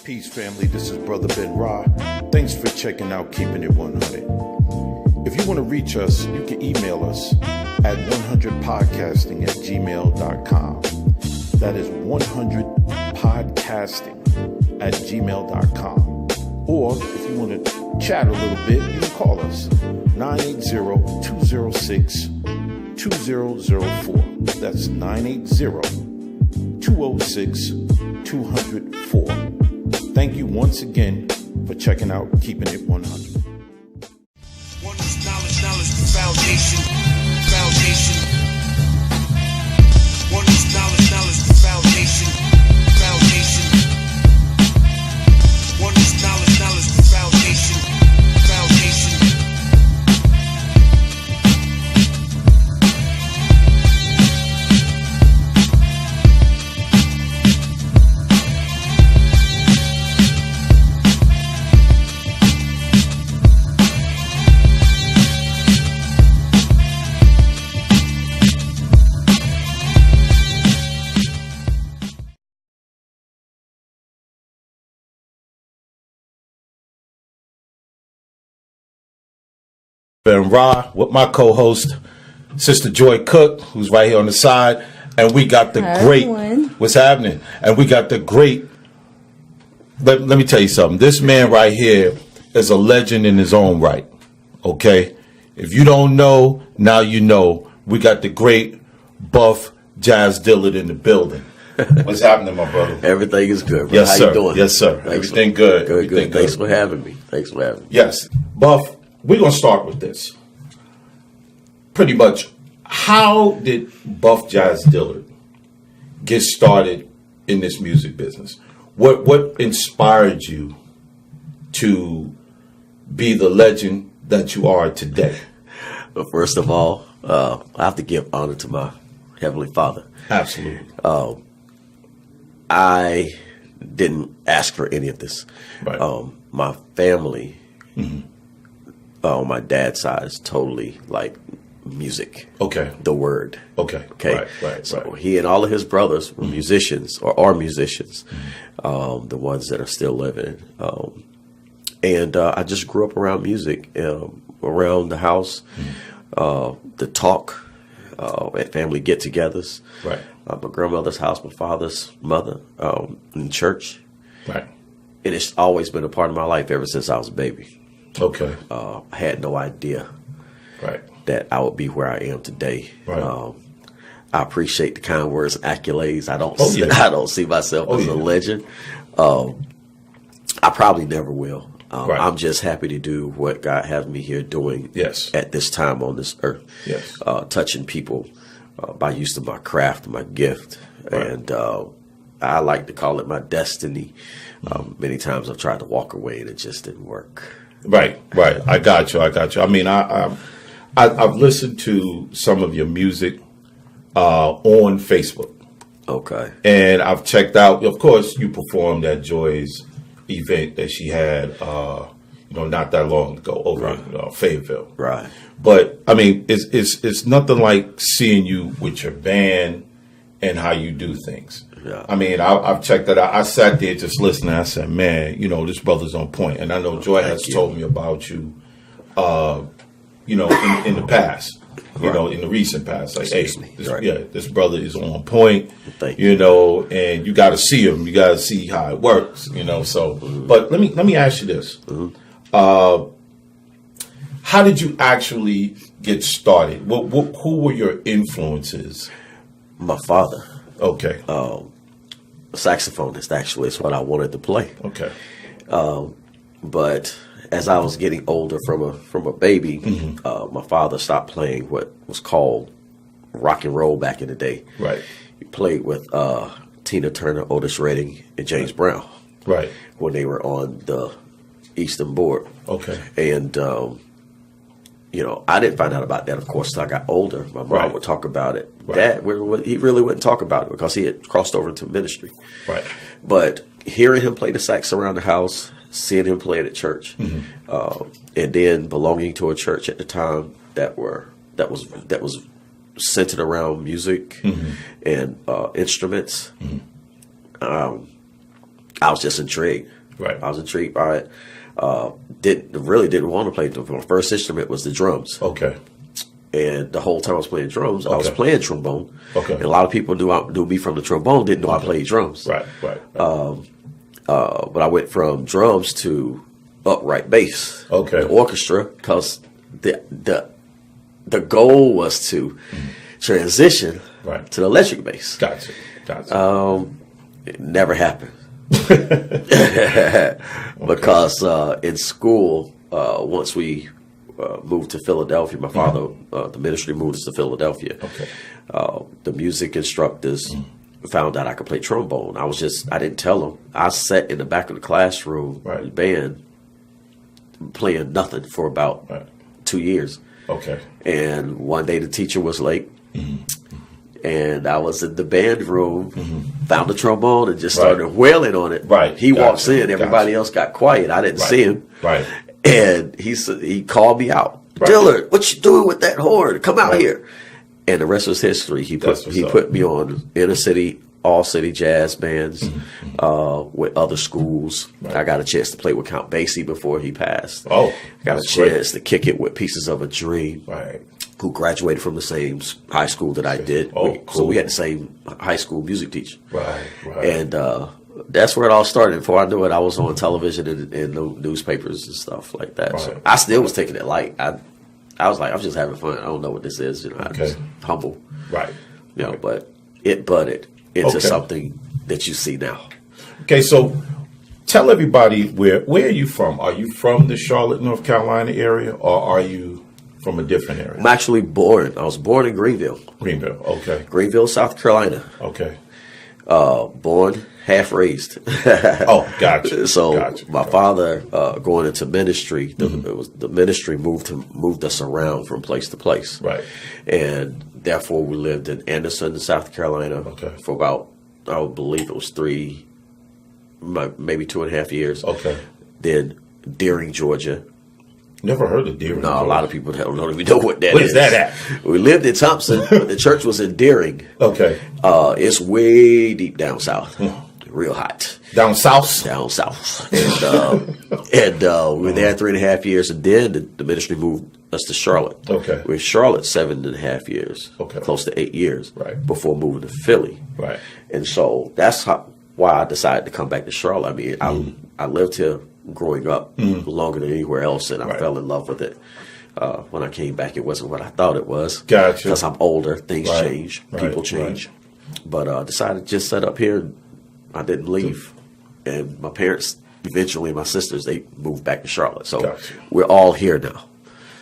Peace, family. This is Brother Ben Ra. Thanks for checking out Keeping It 100. If you want to reach us, you can email us at 100podcasting@gmail.com. That is 100podcasting@gmail.com. Or if you want to chat a little bit, you can call us 980-206-2004. That's 980-206-204. Thank you once again for checking out Keeping It 100. One is knowledge, the foundation. One is knowledge, the foundation. One is knowledge, the foundation. Ben Ra with my co-host, Sister Joy Cook, who's right here on the side. And we got the what's happening? And we got the great, let me tell you something. This man right here is a legend in his own right. Okay? If you don't know, now you know. We got the great Buff Jazz Dillard in the building. What's happening, my brother? Everything is good, bro. Yes, How sir. you doing? Yes, sir. Everything good. Good. Thanks for having me. Yes. Buff, we're going to start with this. Pretty much, how did Buff Jazz Dillard get started in this music business? What inspired you to be the legend that you are today? Well, first of all, I have to give honor to my Heavenly Father. Absolutely. I didn't ask for any of this. Right. My family, on my dad's side, is totally like music. Okay. The word. Okay. Right. So he and all of his brothers were musicians, or are musicians, the ones that are still living. And I just grew up around music, around the house, the talk, at family get-togethers. Right. My grandmother's house, my father's mother, in church. Right. And it's always been a part of my life ever since I was a baby. Okay. I had no idea Right. that I would be where I am today. Right. I appreciate the kind words and accolades. I don't see myself as a legend. I probably never will. Right. I'm just happy to do what God has me here doing. Yes. At this time on this earth. Yes. Touching people by use of my craft, my gift. Right. And I like to call it my destiny. Many times I've tried to walk away and it just didn't work. Right. I got you. I mean, I've listened to some of your music on Facebook. Okay. And I've checked out, of course, you performed at Joy's event that she had, not that long ago over in Fayetteville. Right. But I mean, it's nothing like seeing you with your band and how you do things. Yeah. I mean, I've checked that out. I sat there just listening. I said, man, this brother's on point. And I know Joy has told me about you, in the past. In the recent past, like, this brother is on point, and you got to see him. You got to see how it works, So, but let me ask you this: how did you actually get started? Who were your influences? My father. Okay. Saxophonist, actually, is what I wanted to play. Okay. But as I was getting older from a baby, my father stopped playing what was called rock and roll back in the day. Right. He played with Tina Turner, Otis Redding, and James Brown. Right. When they were on the Eastern Board. Okay. And, I didn't find out about that, of course, until I got older. My mom would talk about it. Right. Dad, he really wouldn't talk about it because he had crossed over into ministry. Right. But hearing him play the sax around the house, seeing him play it at church, and then belonging to a church at the time that was centered around music and instruments. I was just intrigued. Right. I was intrigued by it. Didn't want to play. My first instrument was the drums. Okay. And the whole time I was playing drums, I was Okay. playing trombone. Okay. And a lot of people knew me from the trombone, didn't know I played drums. Right. But I went from drums to upright bass. Okay. The orchestra, because the goal was to transition Right. to the electric bass. Gotcha. It never happened. Because in school, once we moved to Philadelphia, my father, the ministry moved us to Philadelphia. Okay. The music instructors found out I could play trombone. I didn't tell them. I sat in the back of the classroom, Right. band, playing nothing for about Right. 2 years. Okay. And one day the teacher was late. And I was in the band room, found the trombone, and just started wailing on it. Right. He walks Gotcha. in, everybody else got quiet. I didn't see him. Right. And he called me out. Right. Dillard, what you doing with that horn? Come out Right. here. And the rest was history. He That's what's up. put me on inner city, all city jazz bands with other schools. Right. I got a chance to play with Count Basie before he passed. Oh, got a that's great. chance to kick it with Pieces of a Dream. Right. Who graduated from the same high school that I did. Oh, So cool. we had the same high school music teacher. Right. And that's where it all started. Before I knew it, I was on television and in the newspapers and stuff like that. Right. So I still was taking it light. I was like, I'm just having fun. I don't know what this is. I'm just humble. Right. But it budded into Okay. something that you see now. Okay, so tell everybody where are you from? Are you from the Charlotte, North Carolina area, or are you from a different area? I'm actually born. I was born in Greenville. Greenville. Okay. Greenville, South Carolina. Okay. Born, half raised. Oh, gotcha. So Gotcha. my father going into ministry, the ministry moved us around from place to place, Right. and therefore we lived in Anderson, South Carolina, Okay. for about I would believe it was maybe 2.5 years. Okay. Then Deering, Georgia. Never heard of Deering. No, a lot of people don't even know what that is. What is that at? We lived in Thompson, but the church was in Deering. Okay. It's way deep down south, real hot. Down south. Down south, and we were there 3.5 years, and then the ministry moved us to Charlotte. Okay. We were in Charlotte 7.5 years, Okay. close to 8 years, Right. before moving to Philly. Right. And so that's why I decided to come back to Charlotte. I mean, I lived here growing up longer than anywhere else, and I Right. fell in love with it. When I came back, it wasn't what I thought it was. Gotcha. Because I'm older, things Right. change, Right. people change. But decided to just set up here. And I didn't leave. And my parents, eventually my sisters, they moved back to Charlotte. So Gotcha. we're all here now.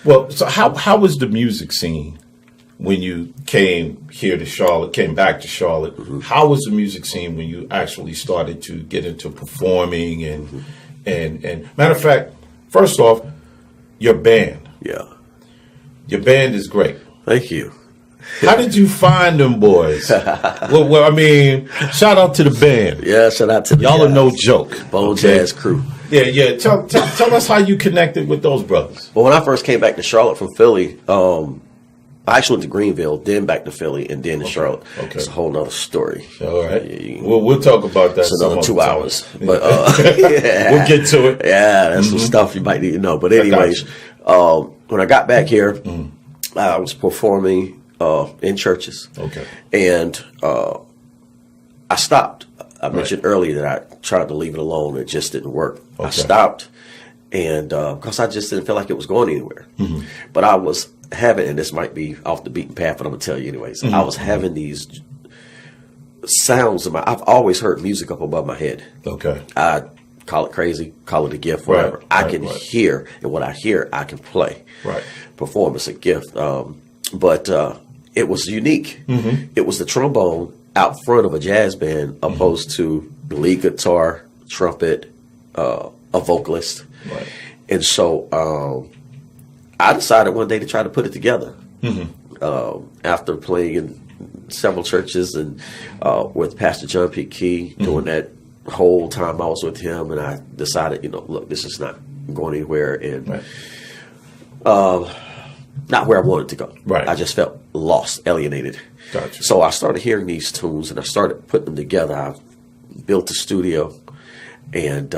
Well, so how was the music scene when you came back to Charlotte? How was the music scene when you actually started to get into performing and matter of fact, first off, your band. Yeah. Your band is great. Thank you. How did you find them boys? well, I mean, shout out to the band. Yeah, shout out to the Y'all are guys. no joke. Bone okay? Jazz crew. Yeah. Tell us how you connected with those brothers. Well, when I first came back to Charlotte from Philly, I actually went to Greenville, then back to Philly, and then to Charlotte. Okay. It's a whole nother story. All right. Yeah, We'll talk about that. It's another some 2 other time. hours. But yeah. We'll get to it. Yeah, that's some stuff you might need to know. But anyways, when I got back here, I was performing in churches. Okay. And I stopped. I mentioned earlier that I tried to leave it alone. It just didn't work. I Okay. stopped, and because I just didn't feel like it was going anywhere. But I was having, and this might be off the beaten path, but I'm going to tell you anyways. I was having these sounds in I've always heard music up above my head. Okay. I call it crazy, call it a gift, whatever. I can right. hear, and what I hear, I can play. Right. Perform is a gift. But it was unique. It was the trombone out front of a jazz band opposed to the lead guitar, trumpet, a vocalist. Right. And so I decided one day to try to put it together. After playing in several churches and with Pastor John P. Key during that whole time I was with him, and I decided, look, this is not going anywhere, and not where I wanted to go. Right. I just felt lost, alienated. Gotcha. So I started hearing these tunes, and I started putting them together. I built a studio, and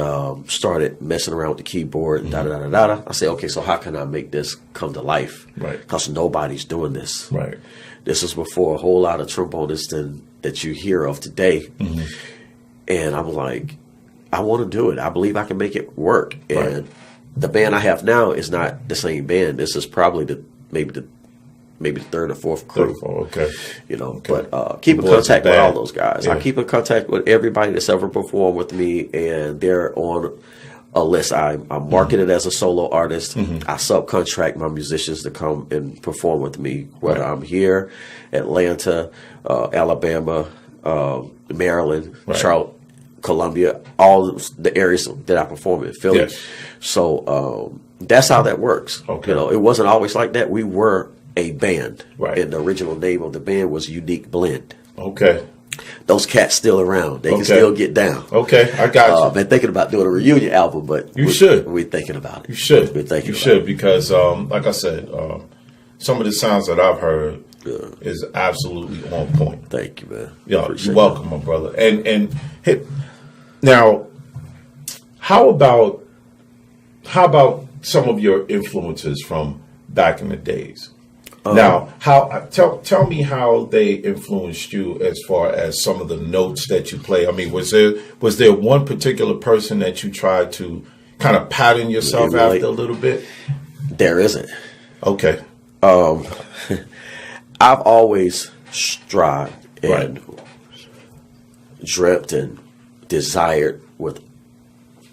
started messing around with the keyboard. Da da da da da. I said, okay, so how can I make this come to life? Right. Because nobody's doing this. Right. This is before a whole lot of trombonists that you hear of today. And I'm like, I want to do it. I believe I can make it work. And the band I have now is not the same band. This is probably maybe the third or fourth crew. Okay. You know, but keep in contact with all those guys. Yeah. I keep in contact with everybody that's ever performed with me, and they're on a list. I'm marketed as a solo artist. I subcontract my musicians to come and perform with me, whether I'm here, Atlanta, Alabama, Maryland, Charlotte, Columbia, all the areas that I perform in, Philly. Yes. So that's how that works. Okay. You know, it wasn't always like that. We were a band, Right. and the original name of the band was Unique Blend. Okay. Those cats still around. They can Okay. still get down. Okay. I got you. Been thinking about doing a reunion album, but You should. We're thinking about it. You should. We're thinking You about should it. because, like I said, some of the sounds that I've heard is absolutely on point. Thank you, man. Yeah, Appreciate you're welcome, my brother. And hit now. How about some of your influences from back in the days? Now, tell me how they influenced you as far as some of the notes that you play. I mean, was there one particular person that you tried to kind of pattern yourself Emulate. after a little bit? There isn't. Okay. I've always strived and dreamt and desired with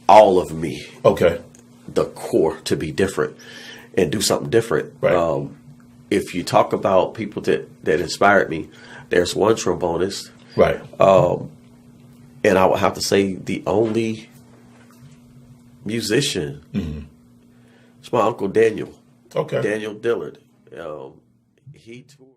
all of me, Okay. the core, to be different and do something different. Right. If you talk about people that inspired me, there's one trombonist, Right. and I would have to say the only musician. It's my uncle Daniel. Okay. Daniel Dillard. He toured.